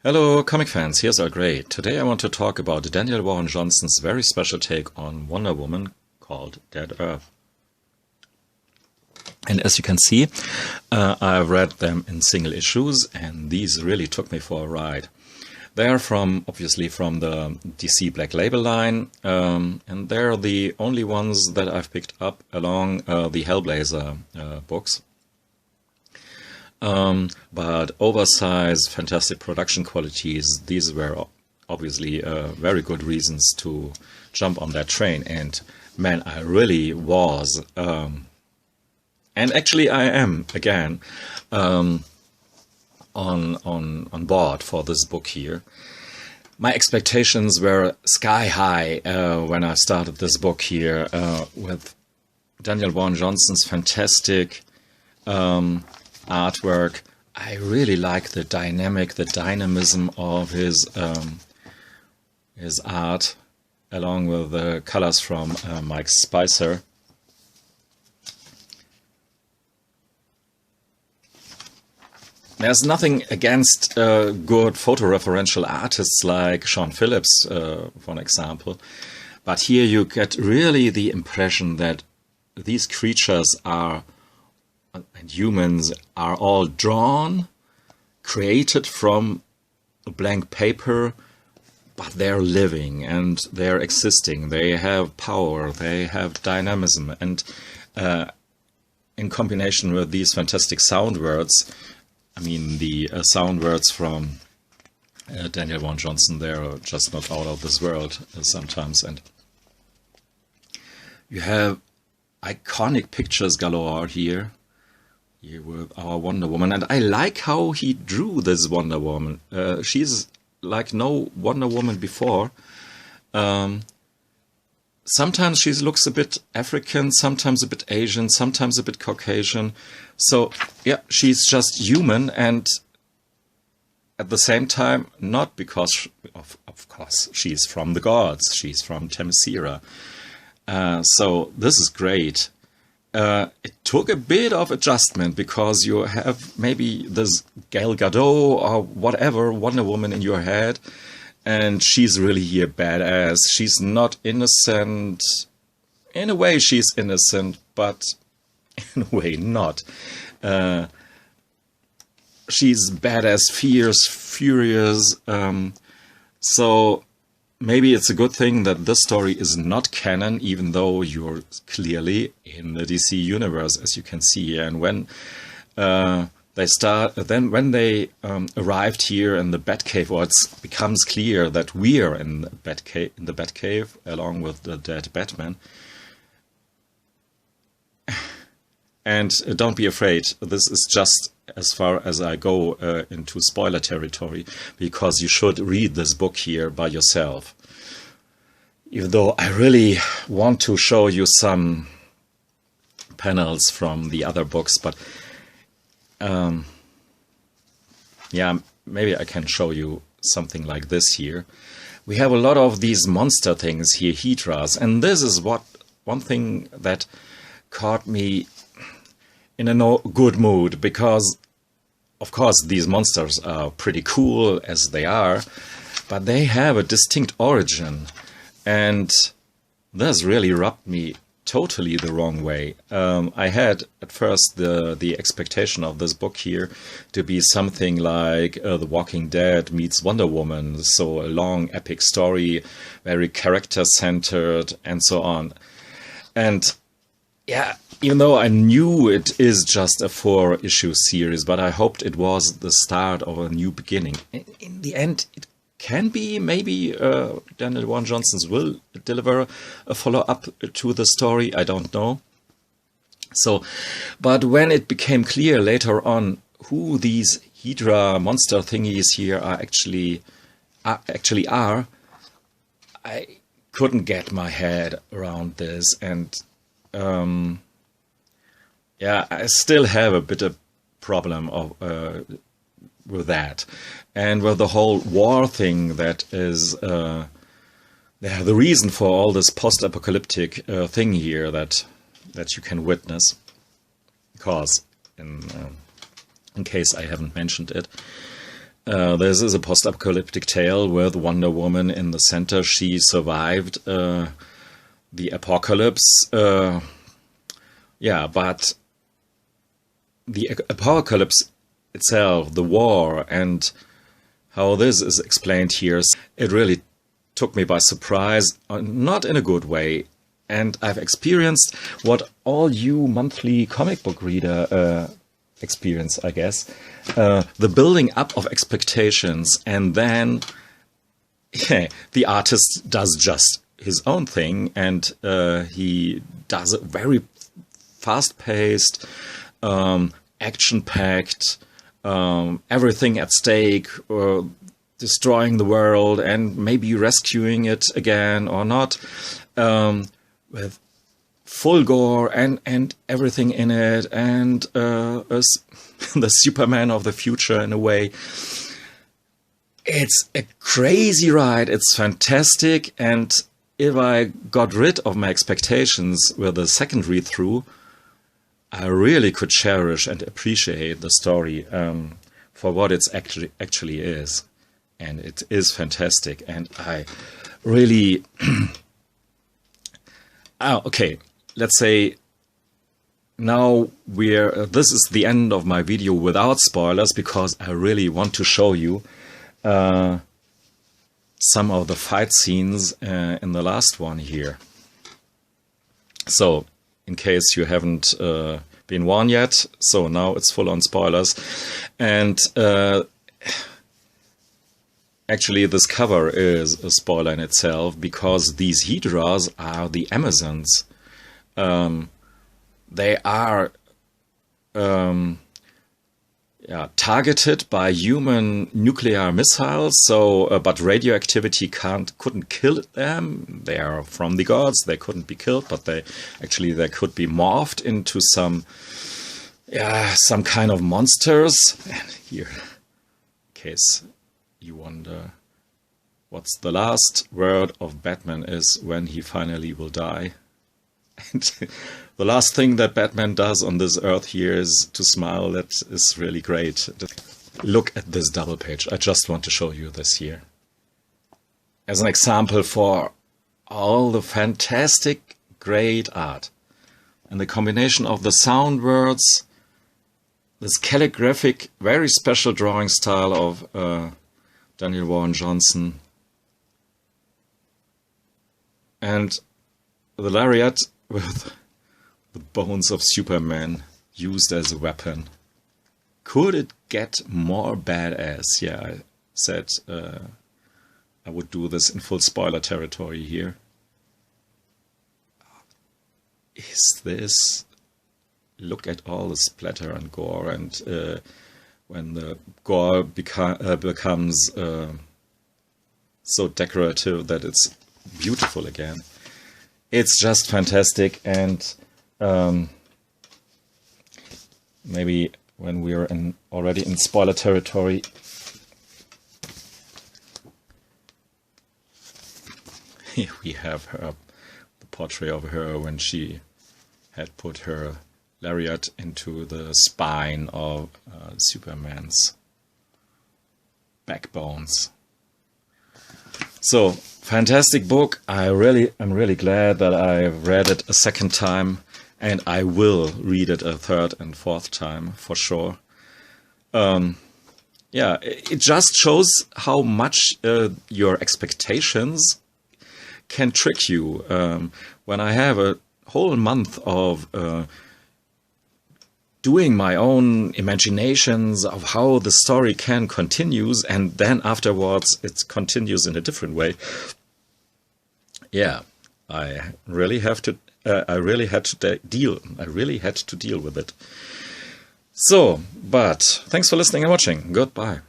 Hello comic fans, here's our grade. Today I want to talk about Daniel Warren Johnson's very special take on Wonder Woman called Dead Earth. And as you can see, I've read them in single issues, and these really took me for a ride. They are obviously from the DC Black Label line, and they're the only ones that I've picked up along the Hellblazer books. But oversized, fantastic production qualities, these were obviously very good reasons to jump on that train. And man, I really was, and actually I am again, on board for this book here. My expectations were sky high when I started this book here with Daniel Warren Johnson's fantastic artwork. I really like the dynamism of his art, along with the colors from Mike Spicer. There's nothing against good photoreferential artists like Sean Phillips, for an example, but here you get really the impression that these creatures and humans are all drawn, created from a blank paper, but they're living and they're existing. They have power, they have dynamism, and in combination with these fantastic sound words, I mean, the sound words from Daniel Warren Johnson, they're just not out of this world sometimes. And you have iconic pictures galore here with our Wonder Woman. And I like how he drew this Wonder Woman. She's like no Wonder Woman before. Sometimes she looks a bit African, sometimes a bit Asian, sometimes a bit Caucasian. So, yeah, she's just human, and at the same time, not because, of course, she's from the gods. She's from Themyscira. So this is great. It took a bit of adjustment because you have maybe this Gal Gadot or whatever Wonder Woman in your head, and she's really here badass. She's not innocent. In a way she's innocent, but in a way not. She's badass, fierce, furious. So maybe it's a good thing that this story is not canon, even though you're clearly in the DC universe, as you can see. And when when they arrived here in the Batcave, or it becomes clear that we're in the Batcave, along with the dead Batman. And don't be afraid, this is just as far as I go into spoiler territory, because you should read this book here by yourself. Even though I really want to show you some panels from the other books, but yeah, maybe I can show you something like this here. We have a lot of these monster things here, Hydras, and this is one thing that caught me in a no good mood, because of course these monsters are pretty cool as they are, but they have a distinct origin, and this really rubbed me totally the wrong way. I had at first the expectation of this book here to be something like The Walking Dead meets Wonder Woman, so a long epic story, very character centered and so on. And yeah, even though I knew it is just a 4-issue series, but I hoped it was the start of a new beginning. In the end, it can be. Maybe Daniel Warren Johnson will deliver a follow-up to the story. I don't know. So, but when it became clear later on who these Hydra monster thingies here actually are, I couldn't get my head around this, and yeah, I still have a bit of problem with that, and with the whole war thing that is the reason for all this post-apocalyptic thing here that you can witness. Because in case I haven't mentioned it, This is a post-apocalyptic tale with Wonder Woman in the center. She survived the apocalypse. Yeah, but the apocalypse itself, the war, and how this is explained here, it really took me by surprise, not in a good way. And I've experienced what all you monthly comic book reader experience, I guess. The building up of expectations, and then the artist does just his own thing, and he does it very fast-paced, action-packed, everything at stake, destroying the world and maybe rescuing it again or not, with full gore and everything in it, and the Superman of the future in a way. It's a crazy ride. It's fantastic. And if I got rid of my expectations with the second read-through, I really could cherish and appreciate the story for what it actually is. And it is fantastic. And I really... okay, let's say now this is the end of my video without spoilers, because I really want to show you some of the fight scenes in the last one here. So, in case you haven't been warned yet, so now it's full on spoilers. And actually this cover is a spoiler in itself, because these Hydras are the Amazons. They are targeted by human nuclear missiles, so but radioactivity couldn't kill them. They are from the gods. They couldn't be killed, but they could be morphed into some kind of monsters. And here, in case you wonder what's the last word of Batman is when he finally will die. And the last thing that Batman does on this earth here is to smile. That is really great. Look at this double page. I just want to show you this here as an example for all the fantastic, great art. And the combination of the sound words, this calligraphic, very special drawing style of Daniel Warren Johnson, and the lariat with the bones of Superman used as a weapon. Could it get more badass? Yeah, I said I would do this in full spoiler territory here. Is this... Look at all the splatter and gore, and when the gore becomes so decorative that it's beautiful again. It's just fantastic. And maybe when we're already in spoiler territory, here we have the portrait of her when she had put her lariat into the spine of Superman's backbones. So, fantastic book. I'm really glad that I've read it a second time, and I will read it a third and fourth time for sure. Yeah, it just shows how much your expectations can trick you. When I have a whole month of doing my own imaginations of how the story can continue, and then afterwards it continues in a different way. Yeah, I really had to deal with it. So, but thanks for listening and watching. Goodbye.